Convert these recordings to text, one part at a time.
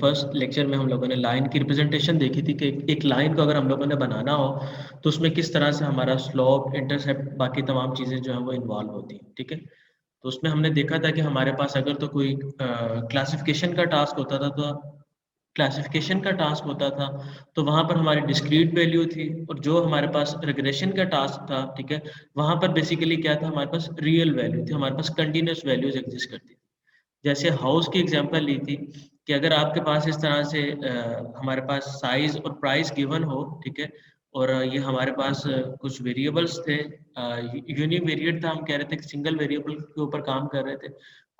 First lecture में हम लोगों ने लाइन की रिप्रेजेंटेशन देखी थी कि एक लाइन को अगर हम लोगों ने बनाना हो तो उसमें किस तरह से हमारा स्लोप, इंटरसेप्ट, बाकी तमाम चीज़ें जो हैं वो इन्वॉल्व होती हैं, ठीक है। तो उसमें हमने देखा था कि हमारे पास अगर तो कोई क्लासिफिकेशन का टास्क होता था, तो क्लासिफिकेशन का टास्क होता था तो वहाँ पर हमारी डिस्क्रीट वैल्यू थी, और जो हमारे पास रिग्रेशन का टास्क था, ठीक है, वहाँ पर बेसिकली क्या था, हमारे पास रियल वैल्यू थी, हमारे पास कंटिन्यूस वैल्यूज एग्जिस्ट करती थी। जैसे हाउस की एग्जांपल ली थी कि अगर आपके पास इस तरह से हमारे पास साइज और प्राइस गिवन हो, ठीक है, और ये हमारे पास कुछ वेरिएबल्स थे, यूनिवेरिएट था, हम कह रहे थे कि सिंगल वेरिएबल के ऊपर काम कर रहे थे।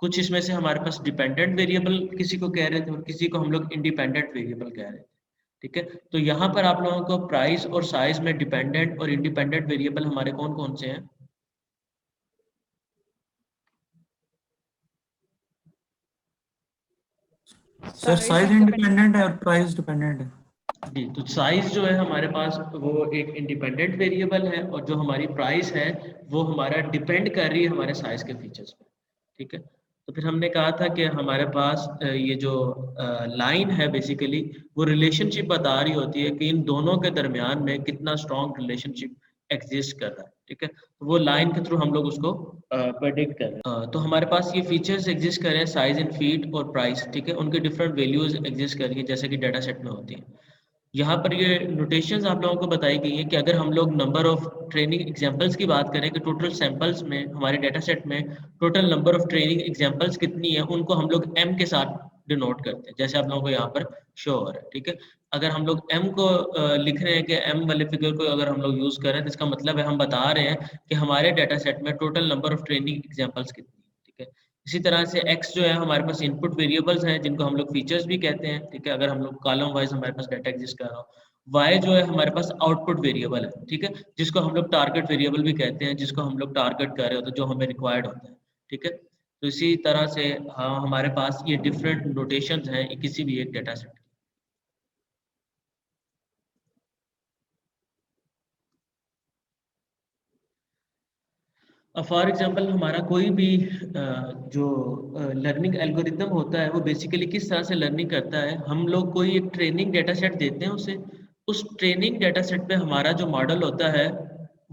कुछ इसमें से हमारे पास डिपेंडेंट वेरिएबल किसी को कह रहे थे और किसी को हम लोग इंडिपेंडेंट वेरिएबल कह रहे थे, ठीक है। तो यहाँ पर आप लोगों को प्राइस और साइज में डिपेंडेंट और इंडिपेंडेंट वेरिएबल हमारे कौन कौन से हैं? सर साइज इंडिपेंडेंट है और प्राइस डिपेंडेंट है। जी, तो साइज जो है हमारे पास वो एक इंडिपेंडेंट वेरिएबल है, और जो हमारी प्राइस है वो हमारा डिपेंड कर रही है हमारे साइज के फीचर्स पे, ठीक है। तो फिर हमने कहा था कि हमारे पास ये जो लाइन है बेसिकली वो रिलेशनशिप बता रही होती है कि इन दोनों के दरमियान में कितना स्ट्रॉन्ग रिलेशनशिप एग्जिस्ट कर रहा है, ठीक है। तो वो लाइन के थ्रू हम लोग उसको प्रेडिक्ट कर रहे हैं। तो हमारे पास ये फीचर्स एग्जिस्ट कर रहे हैं, साइज इन फीट और प्राइस, ठीक है, उनके डिफरेंट वैल्यूज एग्जिस्ट कर रही है जैसे कि डाटा सेट में होती है। यहाँ पर ये नोटेशंस आप लोगों को बताई गई है कि अगर हम लोग नंबर ऑफ ट्रेनिंग एग्जांपल्स की बात करें कि टोटल सैंपल्स में हमारे डेटा सेट में total number of training examples कितनी है, उनको हम लोग m के साथ डिनोट करते हैं, जैसे आप लोगों को यहाँ पर शो हो रहा है, ठीक है। अगर हम लोग m को लिख रहे हैं कि m वाले फिगर को अगर हम लोग यूज कर रहे हैं तो इसका मतलब है हम बता रहे हैं कि हमारे डेटा सेट में total number of training examples कितनी है, ठीक है। इसी तरह से x जो है हमारे पास इनपुट वेरिएबल्स हैं जिनको हम लोग फीचर्स भी कहते हैं, ठीक है, अगर हम लोग कॉलम वाइज हमारे पास डाटा एग्जिस्ट कर रहा हो। y जो है हमारे पास आउटपुट वेरिएबल है, ठीक है, जिसको हम लोग टारगेट वेरिएबल भी कहते हैं, जिसको हम लोग टारगेट कर रहे होते हैं, जो हमें रिक्वायर्ड होता है, ठीक है। तो इसी तरह से हाँ हमारे पास ये डिफरेंट नोटेशंस हैं किसी भी एक डेटा सेट। फॉर एग्जांपल हमारा कोई भी जो लर्निंग एल्गोरिदम होता है वो बेसिकली किस तरह से लर्निंग करता है, हम लोग कोई एक ट्रेनिंग डेटा सेट देते हैं उसे, उस ट्रेनिंग डेटा सेट पे हमारा जो मॉडल होता है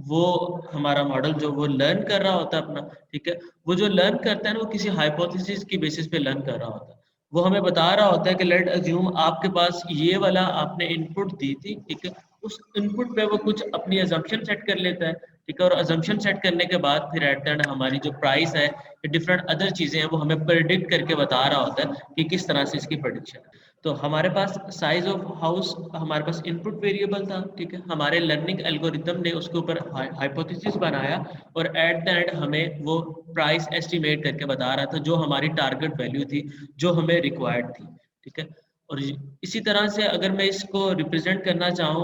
वो हमारा मॉडल जो वो लर्न कर रहा होता है अपना, ठीक है, वो जो लर्न करता है ना वो किसी हाइपोथेसिस की बेसिस पे लर्न कर रहा होता है। वो हमें बता रहा होता है कि लेट अज्यूम आपके पास ये वाला आपने इनपुट दी थी, ठीक है, उस इनपुट पे वो कुछ अपनी अजम्पशन सेट कर लेता है, ठीक है, और अजम्पशन सेट करने के बाद फिर एट द एंड हमारी जो प्राइस है, डिफरेंट अदर चीजें हैं वो हमें प्रेडिक्ट करके बता रहा होता है कि किस तरह से इसकी प्रेडिक्शन है। तो हमारे पास साइज ऑफ हाउस हमारे पास इनपुट वेरिएबल था, ठीक है, हमारे लर्निंग एल्गोरिदम ने उसके ऊपर हाइपोथेसिस बनाया और एट द एंड हमें वो प्राइस एस्टिमेट करके बता रहा था जो हमारी टारगेट वैल्यू थी, जो हमें रिक्वायर्ड थी, ठीक है। और इसी तरह से अगर मैं इसको रिप्रेजेंट करना चाहूँ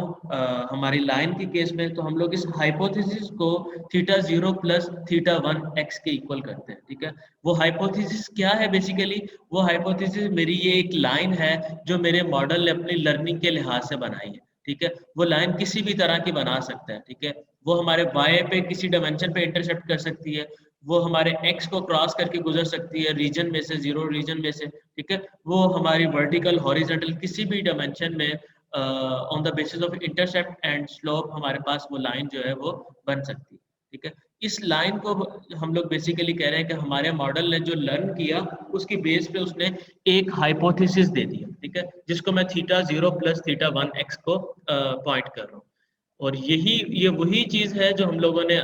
हमारी लाइन के केस में, तो हम लोग इस हाइपोथेसिस को थीटा 0 प्लस थीटा 1 एक्स के इक्वल करते हैं, ठीक है। वो हाइपोथेसिस क्या है बेसिकली, वो हाइपोथेसिस मेरी ये एक लाइन है जो मेरे मॉडल ने अपनी लर्निंग के लिहाज से बनाई है, ठीक है। वो लाइन किसी भी तरह की बना सकता है, ठीक है, वो हमारे वाई पे किसी डायमेंशन पे इंटरसेप्ट कर सकती है, वो हमारे एक्स को क्रॉस करके गुजर सकती है रीजन में से, जीरो रीजन में से, ठीक है, वो हमारी वर्टिकल हॉरिजॉन्टल किसी भी डायमेंशन में on the basis of intercept and slope हमारे पास वो लाइन जो है वो बन सकती है, ठीक है। इस लाइन को हम लोग बेसिकली कह रहे हैं कि हमारे मॉडल ने जो लर्न किया उसकी बेस पे उसने एक हाइपोथेसिस दे दिया, ठीक है, जिसको मैं थीटा 0 प्लस थीटा 1 एक्स को पॉइंट कर रहा हूँ। और ये वही चीज है जो हम लोगों ने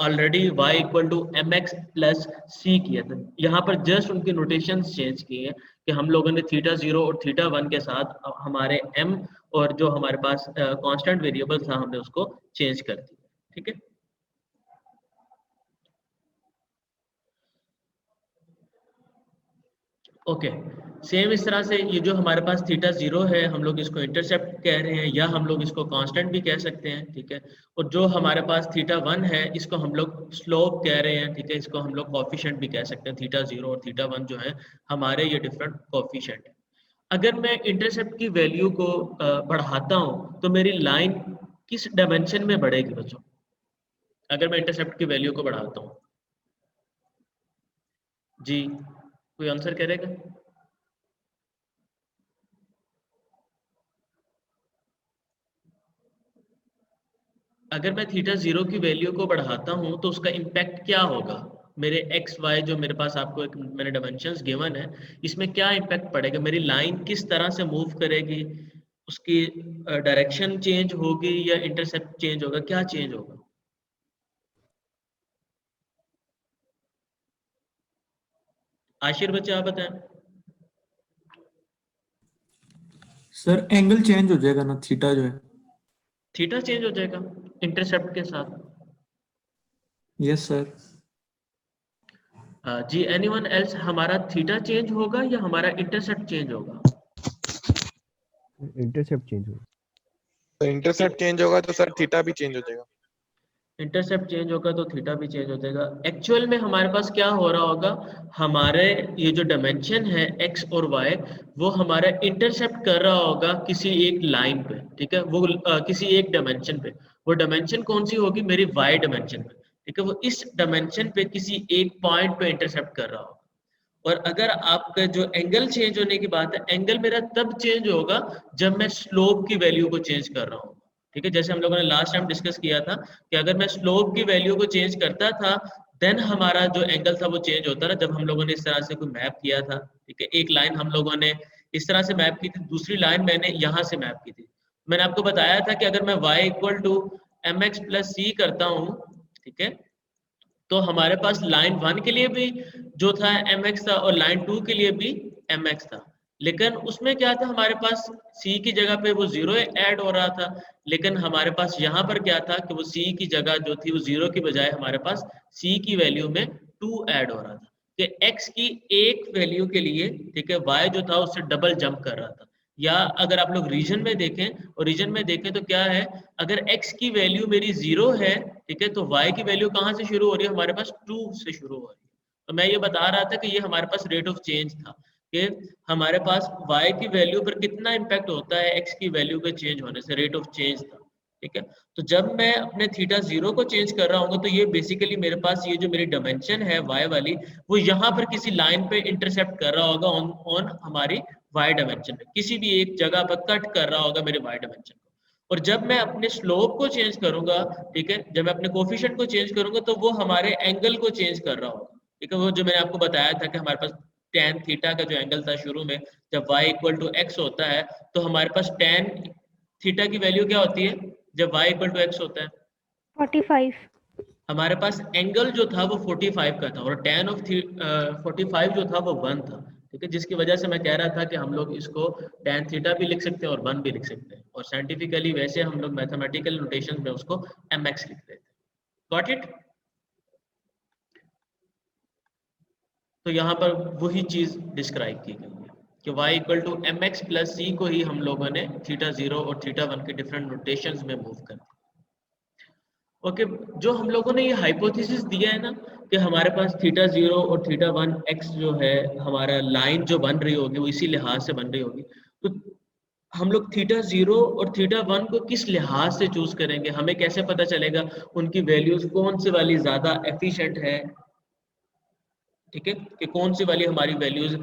already y equal to M X plus C किया था। यहाँ पर जस्ट उनके नोटेशन चेंज किए हैं कि हम लोगों ने थीटा 0 और थीटा 1 के साथ हमारे m और जो हमारे पास कांस्टेंट वेरिएबल था हमने उसको चेंज कर दिया, ठीक है। ओके, सेम इस तरह से ये जो हमारे पास थीटा 0 है हम लोग इसको इंटरसेप्ट कह रहे हैं या हम लोग इसको कांस्टेंट भी कह सकते हैं, ठीक है। और जो हमारे पास थीटा 1 है इसको हम लोग स्लोप कह रहे हैं, ठीक है, इसको हम लोग कॉफिशिएंट भी कह सकते हैं। थीटा 0 और थीटा 1 जो है हमारे ये डिफरेंट कॉफिशिएंट है। अगर मैं इंटरसेप्ट की वैल्यू को बढ़ाता हूँ तो मेरी लाइन किस डायमेंशन में बढ़ेगी बच्चों, अगर मैं इंटरसेप्ट की वैल्यू को बढ़ाता हूँ? जी, कोई आंसर करेगा? अगर मैं थीटा 0 की वैल्यू को बढ़ाता हूं तो उसका इम्पैक्ट क्या होगा मेरे एक्स वाई जो मेरे पास आपको एक मैंने डायमेंशंस गिवन है, इसमें क्या इम्पैक्ट पड़ेगा, मेरी लाइन किस तरह से मूव करेगी, उसकी डायरेक्शन चेंज होगी या इंटरसेप्ट चेंज होगा, क्या चेंज होगा? आशिर बच्चे आप बताएं। सर एंगल चेंज हो जाएगा ना, थीटा जो है। थीटा चेंज हो जाएगा इंटरसेप्ट के साथ। Yes sir. जी एनीवन एल्स, हमारा थीटा चेंज होगा या हमारा इंटरसेप्ट चेंज होगा? इंटरसेप्ट चेंज होगा। तो इंटरसेप्ट चेंज होगा तो सर थीटा भी चेंज हो जाएगा। इंटरसेप्ट चेंज होगा तो थीटा भी चेंज हो जाएगा। एक्चुअल में हमारे पास क्या हो रहा होगा, हमारे ये जो डायमेंशन है एक्स और वाई, वो हमारा इंटरसेप्ट कर रहा होगा किसी एक लाइन पे, ठीक है, वो किसी एक डायमेंशन पे। वो डायमेंशन कौन सी होगी, मेरी वाई डायमेंशन पे, ठीक है, वो इस डायमेंशन पे किसी एक पॉइंट पे इंटरसेप्ट कर रहा होगा। और अगर आपका जो एंगल चेंज होने की बात है, एंगल मेरा तब चेंज होगा जब मैं स्लोप की वैल्यू को चेंज कर रहा हूँ, ठीक है। जैसे हम लोगों ने लास्ट टाइम डिस्कस किया था कि अगर मैं स्लोप की वैल्यू को चेंज करता था, देन हमारा जो एंगल था वो चेंज होता था। जब हम लोगों ने इस तरह से कोई मैप किया था, ठीक है, एक लाइन हम लोगों ने इस तरह से मैप की थी, दूसरी लाइन मैंने यहाँ से मैप की थी। मैंने आपको बताया था कि अगर मैं y equal to M X plus C करता हूँ, ठीक है, तो हमारे पास लाइन 1 के लिए भी जो था mx था और लाइन 2 के लिए भी mx था। लेकिन उसमें क्या था, हमारे पास c की जगह पे वो 0 ऐड हो रहा था, लेकिन हमारे पास यहाँ पर क्या था कि वो c की जगह जो थी वो 0 की बजाय हमारे पास c की वैल्यू में 2 ऐड हो रहा था कि x की एक वैल्यू के लिए, ठीक है, y जो था उससे डबल जंप कर रहा था। या अगर आप लोग रीजन में देखें, और रीजन में देखें तो क्या है, अगर x की वैल्यू मेरी 0 है, ठीक है, तो y की वैल्यू कहाँ से शुरू हो रही है, हमारे पास 2 से शुरू हो रही है। तो मैं ये बता रहा था कि ये हमारे पास रेट ऑफ चेंज था कि हमारे पास y की वैल्यू पर कितना इम्पैक्ट होता है x की वैल्यू के चेंज होने से, रेट ऑफ चेंज था, ठीक है। तो जब मैं अपने थीटा 0 को चेंज कर रहा हूँ तो ये बेसिकली मेरे पास ये जो मेरी डायमेंशन है y वाली, वो यहाँ पर किसी लाइन पे इंटरसेप्ट कर रहा होगा ऑन हमारी y डायमेंशन में, किसी भी एक जगह पर कट कर रहा होगा मेरे y डायमेंशन को। और जब मैं अपने स्लोप को चेंज करूंगा, ठीक है, जब मैं अपने कोफिशिएंट को चेंज करूंगा तो वो हमारे एंगल को चेंज कर रहा होगा, ठीक है। वो जो मैंने आपको बताया था कि हमारे पास tan थीटा का जो एंगल था शुरू में, जब y इक्वल टू एक्स होता है तो हमारे पास tan थीटा की वैल्यू क्या होती है जब y इक्वल टू एक्स होता है, 45। हमारे पास एंगल जो था वो 45 का था और tan ऑफ 45 जो था वो 1 था, ठीक है। जिसकी वजह से मैं कह रहा था कि हम लोग इसको tan थीटा भी लिख सकते हैं और 1 भी लिख सकते हैं, और साइंटिफिकली वैसे हम लोग मैथमेटिकल नोटेशन में उसको mx लिख रहे थे। Got it? तो यहाँ पर वही चीज डिस्क्राइब की गई है कि y equal to M X plus C को ही हम लोगों ने थीटा 0 और थीटा 1 के डिफरेंट नोटेशंस में मूव कर दिया। ओके, जो हम लोगों ने ये हाइपोथेसिस दिया है ना कि हमारे पास थीटा 0 और थीटा 1 एक्स जो है, हमारा लाइन जो बन रही होगी वो इसी लिहाज से बन रही होगी, तो हम लोग थीटा 0 और थीटा 1 को किस लिहाज से चूज करेंगे, हमें कैसे पता चलेगा उनकी वैल्यूज कौन सी वाली ज्यादा एफिशिएंट है, ठीक है, कि कौन सी वाली हमारी वैल्यूज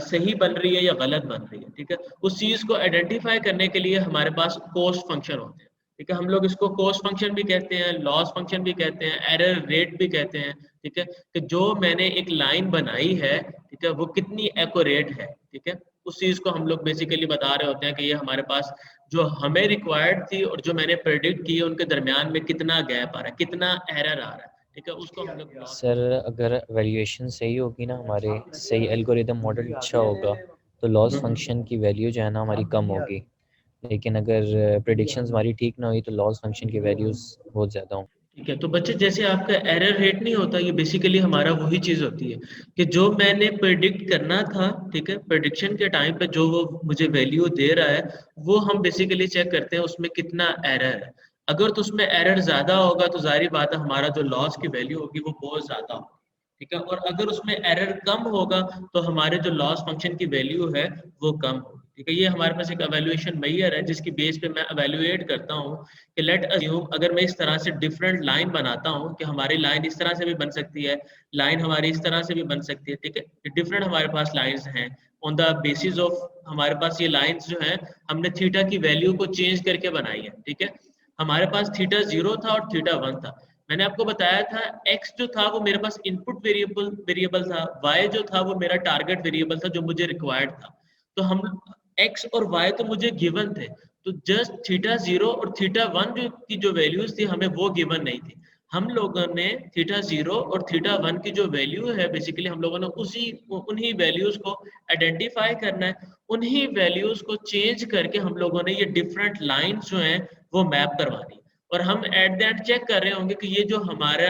सही बन रही है या गलत बन रही है, ठीक है। उस चीज को आइडेंटिफाई करने के लिए हमारे पास कॉस्ट फंक्शन होते हैं, ठीक है। हम लोग इसको कॉस्ट फंक्शन भी कहते हैं, लॉस फंक्शन भी कहते हैं, एरर रेट भी कहते हैं, ठीक है, कि जो मैंने एक लाइन बनाई है, ठीक है, वो कितनी एक्यूरेट है, ठीक है। उस चीज को हम लोग बेसिकली बता रहे होते हैं कि ये हमारे पास जो हमें रिक्वायर्ड थी और जो मैंने प्रेडिक्ट की उनके दरमियान में कितना गैप आ रहा है, कितना एरर आ रहा है, ठीक है, उसको हम लोग सर अगर वैल्यूएशन सही होगी ना, हमारे सही एल्गोरिदम मॉडल अच्छा होगा, तो लॉस फंक्शन की वैल्यू जो है ना हमारी कम होगी। लेकिन अगर प्रेडिक्शंस हमारी ठीक ना हुई तो लॉस फंक्शन की वैल्यूज बहुत ज़्यादा होंगी। ठीक है। तो बच्चे जैसे आपका एरर रेट नहीं होता, ये बेसिकली हमारा वही चीज होती है कि जो मैंने प्रेडिक्ट करना था, ठीक है, प्रेडिक्शन के टाइम पे जो वो मुझे वैल्यू दे रहा है, वो हम बेसिकली चेक करते हैं उसमें कितना एरर है। अगर तो उसमें एरर ज्यादा होगा तो जाहिर बात है हमारा जो लॉस की वैल्यू होगी वो बहुत ज्यादा होगी, ठीक है। और अगर उसमें एरर कम होगा तो हमारे जो लॉस फंक्शन की वैल्यू है वो कम होगी, ठीक है। ये हमारे पास एक एवेल्युएशन मेजर है जिसकी बेस पे मैं एवेल्युएट करता हूँ कि लेट अज्यूम अगर मैं इस तरह से डिफरेंट लाइन बनाता हूँ कि हमारी लाइन इस तरह से भी बन सकती है, लाइन हमारी इस तरह से भी बन सकती है, ठीक है। डिफरेंट हमारे पास लाइंस हैं, ऑन द बेसिस ऑफ हमारे पास ये लाइंस जो हैं हमने थीटा की वैल्यू को चेंज करके बनाई है, ठीक है। हमारे पास थीटा 0 था और थीटा 1 था। मैंने आपको बताया था x जो था वो मेरे पास इनपुट वेरिएबल था, y जो था वो मेरा टारगेट वेरिएबल था जो मुझे रिक्वायर्ड था। तो हम x और y तो मुझे गिवन थे, तो जस्ट थीटा 0 और थीटा 1 की जो वैल्यूज थी हमें वो गिवन नहीं थी। हम लोगों ने थीटा 0 और थीटा 1 की जो वैल्यू है बेसिकली हम लोगों ने उन्हीं वैल्यूज को आइडेंटिफाई करना है, उन्हीं वैल्यूज को चेंज करके हम लोगों ने ये डिफरेंट लाइंस जो हैं वो मैप करवानी। और हम एट द एंड चेक कर रहे होंगे कि ये जो हमारा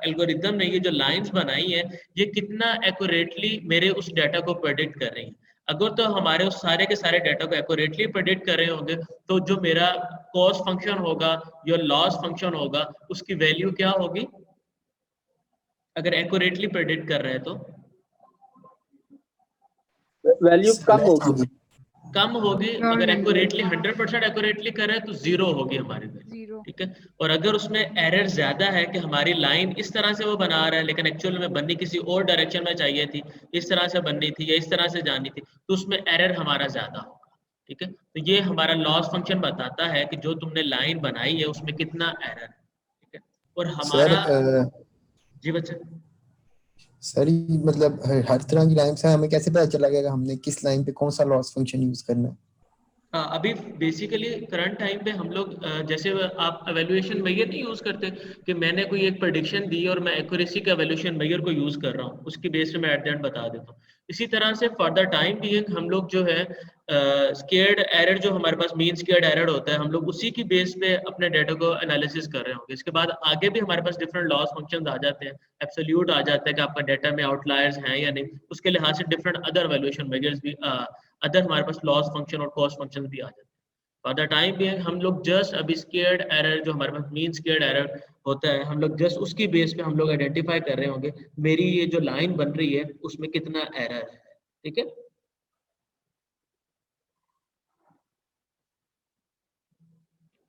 एल्गोरिदम ने ये जो लाइंस बनाई है ये कितना एक्यूरेटली मेरे उस डाटा को प्रेडिक्ट कर रही है। अगर तो हमारे उस सारे के सारे डाटा को एक्यूरेटली प्रेडिक्ट कर रहे होंगे तो जो मेरा कॉस्ट फंक्शन होगा या लॉस फंक्शन होगा उसकी वैल्यू क्या होगी, अगर एक्यूरेटली प्रेडिक्ट कर रहे हैं तो वैल्यू कम होगी। अगर एक्यूरेटली 100% एक्यूरेटली कर रहे हैं तो 0 होगी हमारी वैल्यू, ठीक है। और अगर उसमें एरर ज्यादा है कि हमारी लाइन इस तरह से वो बना रहा है लेकिन एक्चुअल में बननी किसी और डायरेक्शन में चाहिए थी, इस तरह से बननी थी या इस तरह से जानी थी, तो उसमें एरर हमारा ज्यादा होगा, ठीक है। तो ये हमारा लॉस फंक्शन बताता है कि जो तुमने लाइन बनाई है उसमें कितना एरर है, ठीक है। और हमारा जी बच्चा सर मतलब हर तरह की लाइन से हमें कैसे पता चला कि हमने किस लाइन पे कौन सा लॉस फंक्शन यूज करना है? अभी बेसिकली करंट टाइम पे हम लोग जैसे आप एवेल्युएशन मेजर नहीं यूज करते कि मैंने कोई एक प्रेडिक्शन दी और मैं एक्यूरेसी का एवेल्युएशन मेजर को यूज कर रहा हूँ, उसकी बेस पे मैं एट द एंड बता देता हूँ। इसी तरह से फॉर द टाइम बीइंग हम लोग जो है स्क्वेयर्ड एरर जो हमारे पास मीन स्क्वेयर्ड एरर होता है हम लोग उसी की बेस पे अपने डाटा को एनालिसिस कर रहे होंगे। इसके बाद आगे भी हमारे पास डिफरेंट लॉस फंक्शंस आ जाते हैं, एब्सोल्यूट आ जाता है कि आपका डाटा में आउटलायर्स हैं या नहीं, उसके लिहाज से डिफरेंट अदर वैल्यूएशन मेजर्स भी अदर हमारे पास लॉस फंक्शन और कॉस्ट फंक्शन भी आ जाते हैं। फॉर द टाइम भी हम लोग जस्ट अभी स्क्वेयर्ड एरर जो हमारे पास मीन स्क्वेयर्ड एरर होता है हम लोग जस्ट उसकी बेस पे हम लोग आइडेंटिफाई कर रहे होंगे मेरी ये जो लाइन बन रही है उसमें कितना एरर है, ठीक है।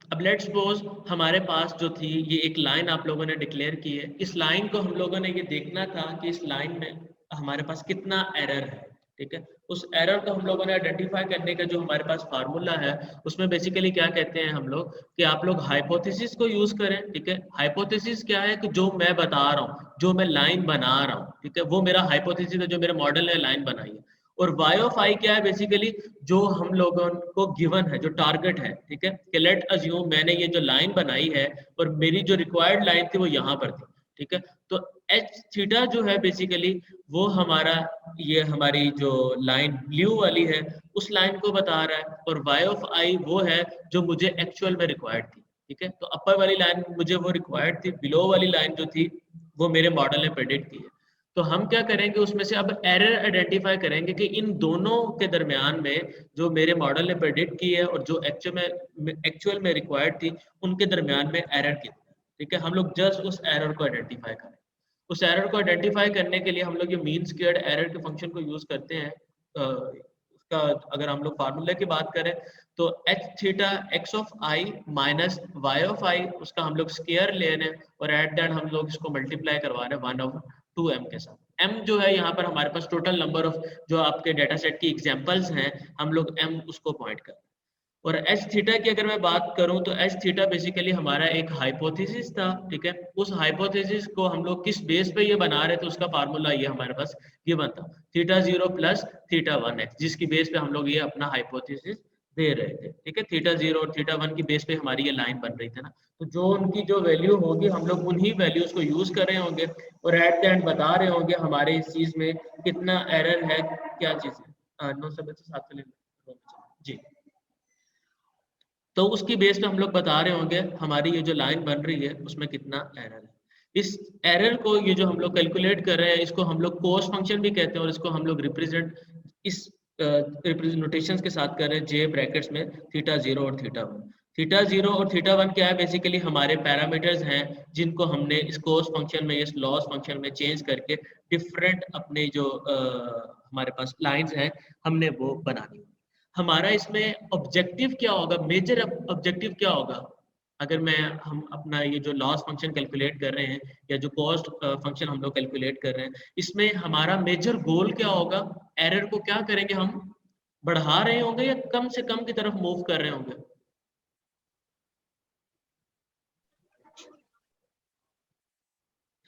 अब लेट्स सपोज हमारे पास जो थी ये एक लाइन आप लोगों ने डिक्लेयर की है, इस लाइन को हम लोगों ने ये देखना था कि इस लाइन में हमारे पास कितना एरर है, ठीक है। उस एरर को हम लोगों ने आइडेंटिफाई करने का जो हमारे पास फार्मूला है उसमें बेसिकली क्या कहते हैं हम लोग कि आप लोग हाइपोथेसिस को यूज करें, ठीक है। हाइपोथेसिस क्या है कि जो मैं बता रहा हूँ, जो मैं लाइन बना रहा हूँ, ठीक है, वो मेरा हाइपोथेसिस है, जो मेरे मॉडल ने लाइन बनाई है। और y ऑफ i क्या है बेसिकली जो हम लोगों को गिवन है, जो टारगेट है, ठीक है। कि लेट अज्यूम मैंने ये जो लाइन बनाई है और मेरी जो रिक्वायर्ड लाइन थी वो यहाँ पर थी, ठीक है। तो h थीटा जो है बेसिकली वो हमारा ये हमारी जो लाइन ब्लू वाली है उस लाइन को बता रहा है, और y ऑफ i वो है जो मुझे एक्चुअल में रिक्वायर्ड थी, ठीक है। तो अपर वाली लाइन मुझे वो रिक्वायर्ड थी, बिलो वाली लाइन जो थी वो मेरे मॉडल ने प्रेडिक्ट की है। तो हम क्या करेंगे उसमें से अब एरर आइडेंटिफाई करेंगे कि इन दोनों के दरमियान में जो मेरे मॉडल ने प्रेडिक्ट की है और जो एक्चुअल में रिक्वायर्ड थी उनके दरमियान में एरर कितना, ठीक है। हम लोग जस्ट उस एरर को आइडेंटिफाई करें। उस एरर को आइडेंटिफाई करने के लिए हम लोग ये मीन स्क्वेयर्ड एरर के फंक्शन को यूज करते हैं। उसका अगर हम लोग फार्मूला की बात करें तो H theta X of I minus Y of I उसका हम लोग स्क्वायर ले रहे हैं और एट द एंड हम लोग इसको मल्टीप्लाई करवा रहे हैं 1/2m के साथ। m जो है यहाँ पर हमारे पास टोटल नंबर ऑफ जो आपके डाटा सेट की एग्जांपल्स हैं हम लोग m उसको पॉइंट कर रहे हैं। और एच थीटा की अगर मैं बात करूं तो एच थीटा बेसिकली हमारा एक हाइपोथेसिस था, ठीक है। उस हाइपोथेसिस को हम लोग किस बेस पे ये बना रहे थे उसका फार्मूला ये हमारे पास गिवन था थीटा 0 प्लस थीटा 1x, जिसकी बेस पे हम लोग ये अपना हाइपोथेसिस दे रहे थे, ठीक है। थीटा 0 और थीटा 1 की बेस पे हमारी ये लाइन बन रही थी ना, तो जो उनकी जो वैल्यू होगी हम लोग उन्हीं वैल्यूज को यूज कर रहे होंगे और एट द एंड बता रहे होंगे हमारे इस चीज में कितना एरर है, क्या चीज है। नो सब साथ में जी। तो उसकी बेस पे हम लोग बता रहे होंगे हमारी ये जो लाइन बन रही है उसमें कितना एरर है। इस एरर को ये जो हम लोग कैलकुलेट कर रहे हैं इसको हम लोग कॉस्ट फंक्शन भी कहते हैं और इसको हम लोग रिप्रेजेंट इस नोटेशंस के साथ कर रहे हैं जे ब्रैकेट्स में थीटा 0 और थीटा 1। थीटा 0 और थीटा 1 क्या है बेसिकली हमारे पैरामीटर्स हैं जिनको हमने इस कॉस्ट फंक्शन में इस लॉस फंक्शन में चेंज करके डिफरेंट अपने जो हमारे पास लाइंस हैं हमने वो बनानी। हमारा इसमें ऑब्जेक्टिव क्या होगा, मेजर ऑब्जेक्टिव क्या होगा अगर हम अपना ये जो लॉस फंक्शन कैलकुलेट कर रहे हैं या जो कॉस्ट फंक्शन हम लोग कैलकुलेट कर रहे हैं इसमें हमारा मेजर गोल क्या होगा। एरर को क्या करेंगे हम, बढ़ा रहे होंगे या कम से कम की तरफ मूव कर रहे होंगे।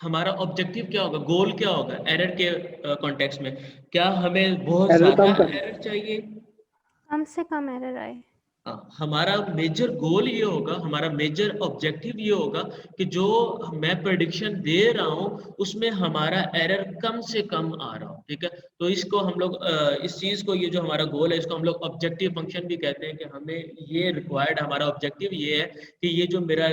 हमारा ऑब्जेक्टिव क्या होगा, गोल क्या होगा एरर के कॉन्टेक्स्ट में? क्या हमें बहुत Error ज्यादा कम करना। एरर चाहिए? कम से कम एरर आए। हाँ, हमारा मेजर गोल ये होगा, हमारा मेजर ऑब्जेक्टिव ये होगा कि जो मैं प्रेडिक्शन दे रहा हूँ उसमें हमारा एरर कम से कम आ रहा हो, ठीक है। तो इसको हम लोग इस चीज़ को, ये जो हमारा गोल है, इसको हम लोग ऑब्जेक्टिव फंक्शन भी कहते हैं कि हमें ये रिक्वायर्ड, हमारा ऑब्जेक्टिव ये है कि ये जो मेरा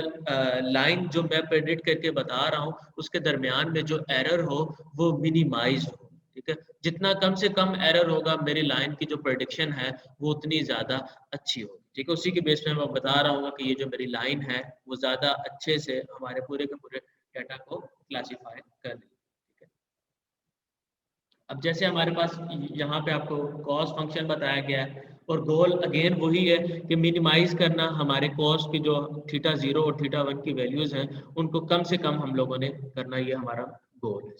लाइन जो मैं प्रेडिक्ट करके बता रहा हूँ उसके दरमियान में जो एरर हो वो मिनिमाइज हो, ठीक है। जितना कम से कम एरर होगा मेरी लाइन की जो प्रेडिक्शन है वो उतनी ज़्यादा अच्छी होगी, ठीक है। उसी के बेस पे मैं बता रहा हूँ कि ये जो मेरी लाइन है वो ज़्यादा अच्छे से हमारे पूरे के पूरे डाटा को क्लासीफाई कर रही है, ठीक है। अब जैसे हमारे पास यहाँ पे आपको कॉस्ट फंक्शन बताया गया है और गोल अगेन वही है कि मिनिमाइज करना हमारे कॉस्ट की जो θ0 और θ1 की वैल्यूज हैं उनको कम से कम हम लोगों ने करना, ये हमारा गोल है।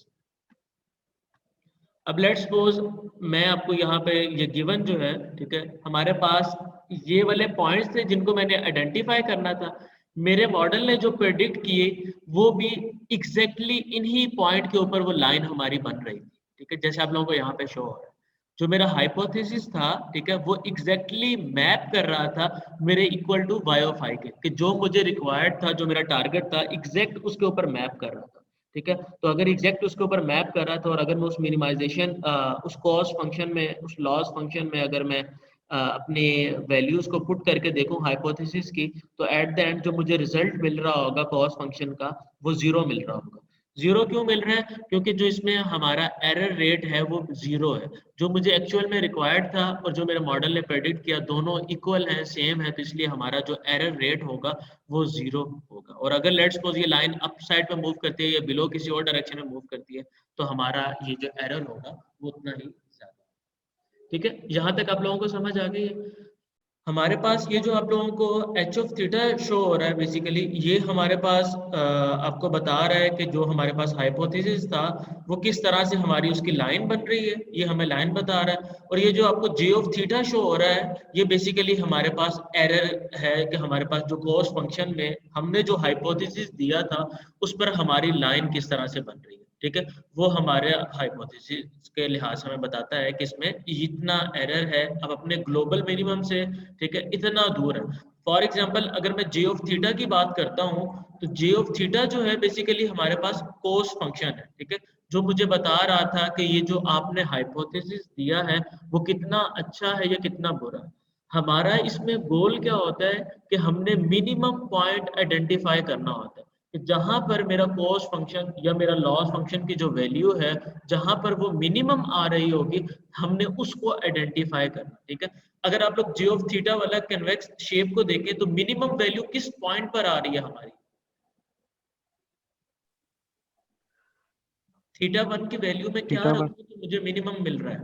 अब लेट्स सपोज मैं आपको यहाँ पे ये गिवन जो है, ठीक है, हमारे पास ये वाले पॉइंट्स थे जिनको मैंने आइडेंटिफाई करना था। मेरे मॉडल ने जो प्रेडिक्ट किए वो भी एग्जैक्टली इन्हीं पॉइंट के ऊपर वो लाइन हमारी बन रही थी, ठीक है, जैसे आप लोगों को यहाँ पे शो हो रहा है। जो मेरा हाइपोथेसिस था, ठीक है, वो एग्जैक्टली मैप कर रहा था मेरे equal to y of i के, कि जो मुझे रिक्वायर्ड था, जो मेरा टारगेट था, एग्जैक्ट उसके ऊपर मैप कर रहा था, ठीक है। तो अगर एग्जैक्ट उसके ऊपर मैप कर रहा था और अगर मैं उस मिनिमाइजेशन उस कॉस्ट फंक्शन में, उस लॉस फंक्शन में अगर मैं अपनी वैल्यूज को पुट करके देखूं हाइपोथेसिस की, तो एट द एंड जो मुझे रिजल्ट मिल रहा होगा कॉस्ट फंक्शन का वो 0 मिल रहा होगा। 0 क्यों मिल रहा है? क्योंकि जो इसमें हमारा एरर रेट है वो 0 है। जो मुझे एक्चुअल में रिक्वायर्ड था और जो मेरे मॉडल ने प्रेडिक्ट किया दोनों इक्वल हैं, सेम है, तो इसलिए हमारा जो एरर रेट होगा वो 0 होगा। और अगर लेट्स सपोज ये लाइन अप साइड पे मूव करती है या बिलो किसी और डायरेक्शन में मूव करती है तो हमारा ये जो एरर होगा वो उतना ही ज्यादा, ठीक है। यहाँ तक आप लोगों को समझ आ गई है? हमारे पास ये जो आप लोगों को एच ऑफ थीटा शो हो रहा है, बेसिकली ये हमारे पास आपको बता रहा है कि जो हमारे पास हाइपोथेसिस था वो किस तरह से हमारी उसकी लाइन बन रही है, ये हमें लाइन बता रहा है। और ये जो आपको जे ऑफ थीटा शो हो रहा है ये बेसिकली हमारे पास एरर है कि हमारे पास जो कॉस्ट फंक्शन में हमने जो हाइपोथेसिस दिया था उस पर हमारी लाइन किस तरह से बन रही है, ठीक है। वो हमारे हाइपोथेसिस के लिहाज से हमें बताता है कि इसमें इतना एरर है, अब अपने ग्लोबल मिनिमम से, ठीक है, इतना दूर है। फॉर एग्जांपल अगर मैं जे ऑफ थीटा की बात करता हूँ तो जे ऑफ थीटा जो है बेसिकली हमारे पास कॉस्ट फंक्शन है, ठीक है, जो मुझे बता रहा था कि ये जो आपने हाइपोथेसिस दिया है वो कितना अच्छा है या कितना बुरा है। हमारा इसमें गोल क्या होता है कि हमने मिनिमम पॉइंट आइडेंटिफाई करना होता है कि जहां पर मेरा कॉस्ट फंक्शन या मेरा लॉस फंक्शन की जो वैल्यू है जहां पर वो मिनिमम आ रही होगी हमने उसको आइडेंटिफाई करना, ठीक है। अगर आप लोग जे ऑफ थीटा वाला कन्वेक्स शेप को देखें तो मिनिमम वैल्यू किस पॉइंट पर आ रही है हमारी? θ1 की वैल्यू में क्या रखूं तो मुझे मिनिमम मिल रहा है?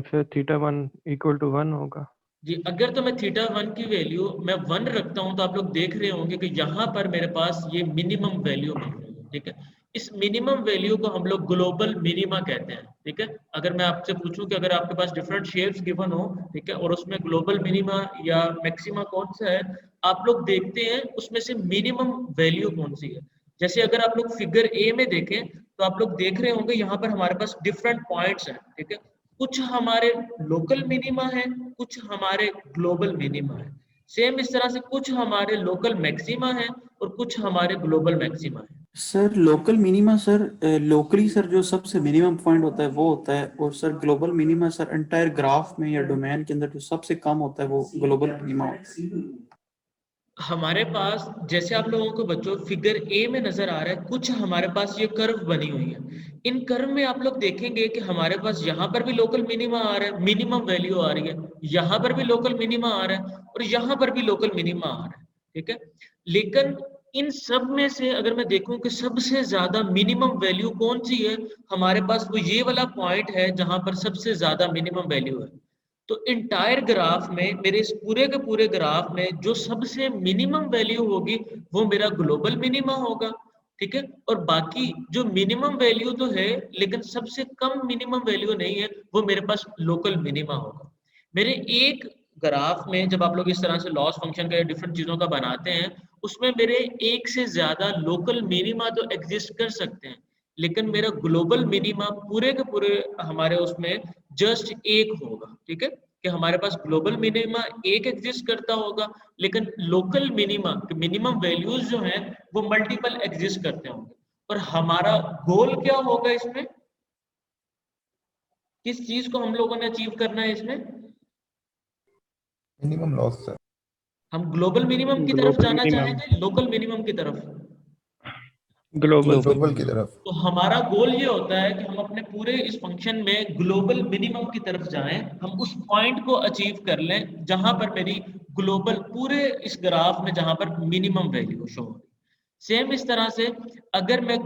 फिर θ1 इक्वल टू 1 होगा जी। अगर तो मैं θ1 की वैल्यू मैं 1 रखता हूं तो आप लोग देख रहे होंगे कि यहाँ पर मेरे पास ये मिनिमम वैल्यू मिल रही है, ठीक है। इस मिनिमम वैल्यू को हम लोग ग्लोबल मिनिमा कहते हैं, ठीक है। अगर मैं आपसे पूछूं कि अगर आपके पास डिफरेंट शेप्स गिवन हो, ठीक है, और उसमें ग्लोबल मिनिमा या मैक्सिमा कौन सा है, आप लोग देखते हैं उसमें से मिनिमम वैल्यू कौन सी है। जैसे अगर आप लोग फिगर ए में देखें तो आप लोग देख रहे होंगे यहाँ पर हमारे पास डिफरेंट पॉइंट्स हैं, ठीक है। कुछ हमारे लोकल मिनिमा है, कुछ हमारे ग्लोबल मिनिमा है। सेम इस तरह से कुछ हमारे लोकल मैक्सिमा है और कुछ हमारे ग्लोबल मैक्सिमा है। Sir local minima sir locally sir जो सबसे मिनिमम पॉइंट होता है वो होता है, और sir global minima sir entire graph में या डोमेन के अंदर जो सबसे कम होता है वो ग्लोबल मिनिमा होता है। हमारे पास जैसे आप लोगों को बच्चों फिगर ए में नजर आ रहा है, कुछ हमारे पास ये कर्व बनी हुई है। इन कर्व में आप लोग देखेंगे कि हमारे पास यहाँ पर भी लोकल मिनिमा आ रहा है, मिनिमम वैल्यू आ रही है, यहाँ पर भी लोकल मिनिमा आ रहा है और यहाँ पर भी लोकल मिनिमा आ रहा है, ठीक है। लेकिन इन सब में से अगर मैं देखूं कि सबसे ज्यादा मिनिमम वैल्यू कौन सी है, हमारे पास वो ये वाला पॉइंट है जहां पर सबसे ज्यादा मिनिमम वैल्यू है। तो इंटायर ग्राफ में, मेरे इस पूरे के पूरे ग्राफ में जो सबसे मिनिमम वैल्यू होगी वो मेरा ग्लोबल मिनिमा होगा, ठीक है। और बाकी जो मिनिमम वैल्यू तो है लेकिन सबसे कम मिनिमम वैल्यू नहीं है, वो मेरे पास लोकल मिनिमा होगा। मेरे एक ग्राफ में जब आप लोग इस तरह से लॉस फंक्शन का या डिफरेंट चीजों का बनाते हैं उसमें मेरे एक से ज्यादा लोकल मिनिमा तो एग्जिस्ट कर सकते हैं, लेकिन मेरा ग्लोबल मिनिमा पूरे के पूरे हमारे उसमें जस्ट एक होगा। ठीक है, कि हमारे पास ग्लोबल मिनिमा एक एग्जिस्ट करता होगा, लेकिन लोकल मिनिमा मिनिमम वैल्यूज जो हैं वो मल्टीपल एग्जिस्ट करते होंगे। और हमारा गोल क्या होगा इसमें, किस चीज को हम लोगों ने अचीव करना है इसमें? Minimum loss sir. हम ग्लोबल मिनिमम की तरफ जाना चाहेंगे, लोकल मिनिमम की तरफ? ग्लोबल ग्लोबल की तरफ। तो हमारा गोल ये होता है कि हम अपने पूरे इस फंक्शन में ग्लोबल मिनिमम की तरफ जाएं, हम उस पॉइंट को अचीव कर लें जहां पर मेरी ग्लोबल पूरे इस ग्राफ में जहां पर मिनिमम वैल्यू शो हो रही। सेम इस तरह से अगर मैं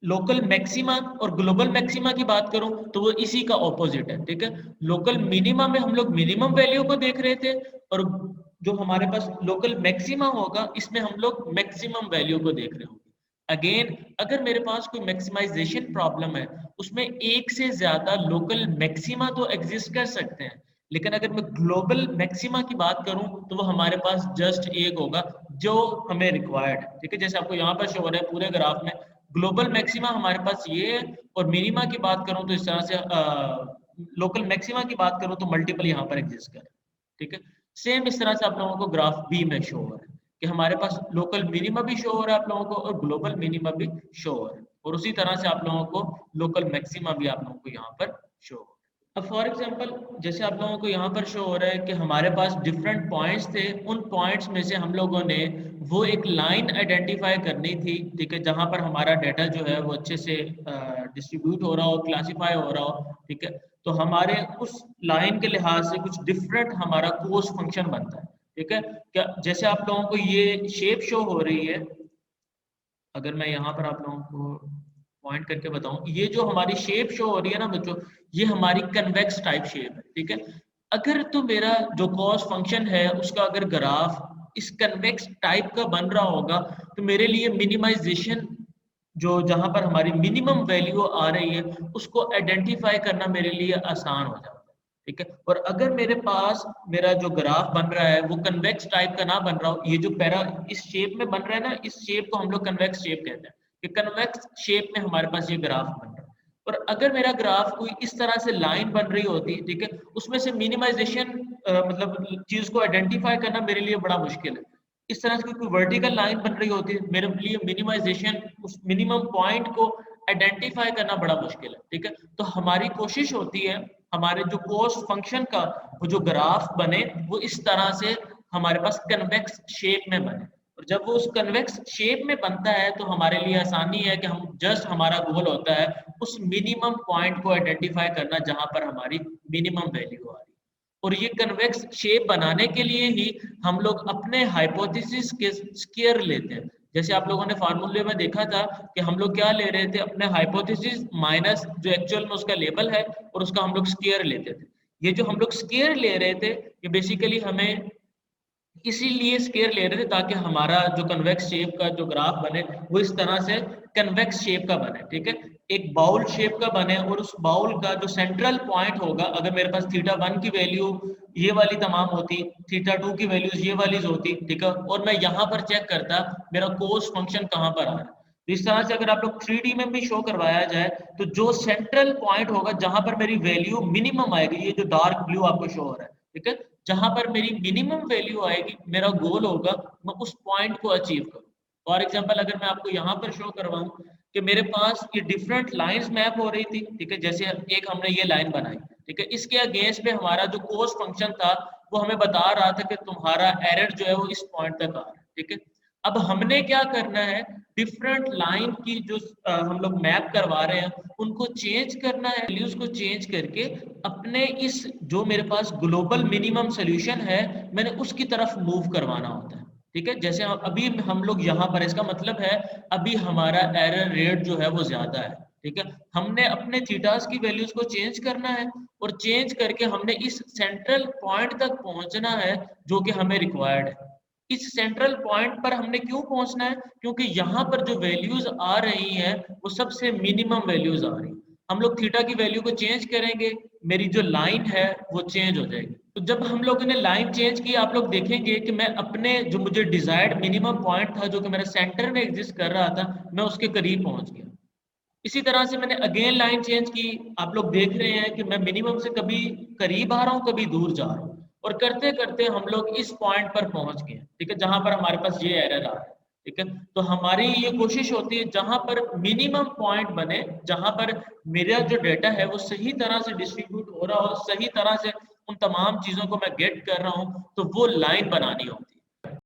लोकल मैक्सिमा और ग्लोबल मैक्सिमा की बात करूं तो वो इसी का ऑपोजिट है। ठीक है, लोकल मिनिमा में हम लोग मिनिमम वैल्यू को देख रहे थे, और जो हमारे पास लोकल मैक्सिमा होगा इसमें हम लोग मैक्सिमम वैल्यू को देख रहे होंगे। अगेन, अगर मेरे पास कोई मैक्सिमाइजेशन प्रॉब्लम है, उसमें एक से ज्यादा लोकल मैक्सिमा तो एग्जिस्ट कर सकते हैं, लेकिन अगर मैं ग्लोबल मैक्सिमा की बात करूं तो वो हमारे पास जस्ट एक होगा जो हमें रिक्वायर्ड है। ठीक है, जैसे आपको यहाँ पर शो हो रहा है पूरे ग्राफ में ग्लोबल मैक्सिमा हमारे पास ये है, और मिनिमा की बात करूं तो इस तरह से लोकल मैक्सिमा की बात करूं तो मल्टीपल यहाँ पर एग्जिस्ट कर। ठीक है, सेम इस तरह से आप लोगों को ग्राफ बी में शो हो रहा है कि हमारे पास लोकल मिनिमा भी शो हो रहा है आप लोगों को, और ग्लोबल मिनिमा भी शो हो रहा है, और उसी तरह से आप लोगों को लोकल मैक्सिमा भी आप लोगों को यहाँ पर शो हो रहा है। अब फॉर एग्जांपल जैसे आप लोगों को यहाँ पर शो हो रहा है कि हमारे पास डिफरेंट पॉइंट्स थे, उन पॉइंट्स में से हम लोगों ने वो एक लाइन आइडेंटिफाई करनी थी। ठीक है, जहाँ पर हमारा डाटा जो है वो अच्छे से डिस्ट्रीब्यूट हो रहा हो, क्लासीफाई हो रहा हो। ठीक है, तो हमारे उस लाइन के लिहाज से कुछ डिफरेंट हमारा कोस फंक्शन बनता है। ठीक है, क्या जैसे आप लोगों को ये शेप शो हो रही है, अगर मैं यहाँ पर आप लोगों को पॉइंट करके बताऊं, ये जो हमारी शेप शो हो रही है ना बच्चों, ये हमारी कन्वेक्स टाइप शेप है। ठीक है, अगर तो मेरा जो कॉस फंक्शन है उसका अगर ग्राफ इस कन्वेक्स टाइप का बन रहा होगा तो मेरे लिए मिनिमाइजेशन जो जहां पर हमारी मिनिमम वैल्यू आ रही है उसको आइडेंटिफाई करना मेरे लिए आसान हो जाता है। ठीक है, और अगर मेरे पास मेरा जो ग्राफ बन रहा है वो कन्वेक्स टाइप का ना बन रहा हो, ये जो पैरा इस शेप में बन रहा है ना, इस शेप को हम लोग कन्वेक्स शेप कहते हैं कि कन्वेक्स शेप में हमारे पास ये ग्राफ बन रहा है। और अगर मेरा ग्राफ कोई इस तरह से लाइन बन रही होती, ठीक है, उसमें से मिनिमाइजेशन मतलब चीज को आइडेंटिफाई करना मेरे लिए बड़ा मुश्किल है। इस तरह से कोई वर्टिकल लाइन बन रही होती है, मेरे लिए मिनिमाइजेशन उस मिनिमम पॉइंट को आइडेंटिफाई करना बड़ा मुश्किल है। ठीक है, तो हमारी कोशिश होती है हमारे जो कोस फंक्शन का वो जो ग्राफ बने वो इस तरह से हमारे पास कन्वेक्स शेप में बने, और जब वो उस कन्वेक्स शेप में बनता है तो हमारे लिए आसानी है कि हम जस्ट हमारा गोल होता है उस मिनिमम पॉइंट को आइडेंटिफाई करना जहां पर हमारी मिनिमम वैल्यू आ रही है। और ये कन्वेक्स शेप बनाने के लिए ही हम लोग अपने हाइपोथेसिस के स्क्वायर लेते हैं। जैसे आप लोगों ने फार्मूले में देखा था कि हम लोग क्या ले रहे थे, अपने हाइपोथेसिस माइनस जो एक्चुअल में उसका लेबल है और उसका हम लोग स्क्वायर लेते थे। ये जो हम लोग स्क्वायर ले रहे थे ये बेसिकली हमें इसीलिए स्क्वायर ले रहे थे ताकि हमारा जो कन्वेक्स शेप का जो ग्राफ बने वो इस तरह से कन्वेक्स शेप का बने। ठीक है, एक बाउल शेप का बने, और उस बाउल का जो सेंट्रल पॉइंट होगा, अगर मेरे पास θ1 की वैल्यू ये वाली तमाम होती, θ2 की वैल्यूज ये वाली होती, ठीक है, और मैं यहाँ पर चेक करता मेरा कोस फंक्शन कहाँ पर आ रहा है। तो इस तरह से अगर आप लोग 3D में भी शो करवाया जाए तो जो सेंट्रल पॉइंट होगा जहां पर मेरी वैल्यू मिनिमम आएगी, ये जो डार्क ब्लू आपको शो हो रहा है, ठीक है, जहां पर मेरी मिनिमम वैल्यू आएगी, मेरा गोल होगा मैं उस पॉइंट को अचीव करूं। फॉर एग्जांपल अगर मैं आपको यहाँ पर शो करवाऊं कि मेरे पास ये डिफरेंट लाइंस मैप हो रही थी, ठीक है, जैसे एक हमने ये लाइन बनाई, ठीक है, इसके अगेंस्ट में हमारा जो कोस फंक्शन था वो हमें बता रहा था कि तुम्हारा एरर जो है वो इस पॉइंट तक आ रहा है। ठीक है, अब हमने क्या करना है, डिफरेंट लाइन की जो हम लोग मैप करवा रहे हैं उनको चेंज करना है, वैल्यूज को चेंज करके अपने इस जो मेरे पास ग्लोबल मिनिमम सॉल्यूशन है मैंने उसकी तरफ मूव करवाना होता है। ठीक है, जैसे अभी हम लोग यहाँ पर, इसका मतलब है अभी हमारा एरर रेट जो है वो ज्यादा है। ठीक है, हमने अपने थीटास की वैल्यूज को चेंज करना है और चेंज करके हमने इस सेंट्रल पॉइंट तक पहुंचना है जो कि हमें रिक्वायर्ड है। इस सेंट्रल पॉइंट पर हमने क्यों पहुंचना है, क्योंकि यहाँ पर जो वैल्यूज आ रही हैं वो सबसे मिनिमम वैल्यूज आ रही हैं। हम लोग थीटा की वैल्यू को चेंज करेंगे, मेरी जो लाइन है वो चेंज हो जाएगी। तो जब हम लोगों ने लाइन चेंज की, आप लोग देखेंगे कि मैं अपने जो मुझे डिजायर्ड मिनिमम पॉइंट था जो कि मेरे सेंटर में एग्जिस्ट कर रहा था, मैं उसके करीब पहुंच गया। इसी तरह से मैंने अगेन लाइन चेंज की, आप लोग देख रहे हैं कि मैं मिनिमम से कभी करीब आ रहा हूँ, कभी दूर जा रहा हूँ, और करते करते हम लोग इस पॉइंट पर पहुंच गए, ठीक है, जहां पर हमारे पास ये एरर आ रहा है, ठीक है। तो हमारी ये कोशिश होती है जहां पर मिनिमम पॉइंट बने, जहां पर मेरा जो डेटा है वो सही तरह से डिस्ट्रीब्यूट हो रहा हो, सही तरह से उन तमाम चीजों को मैं गेट कर रहा हूँ, तो वो लाइन बनानी होती है।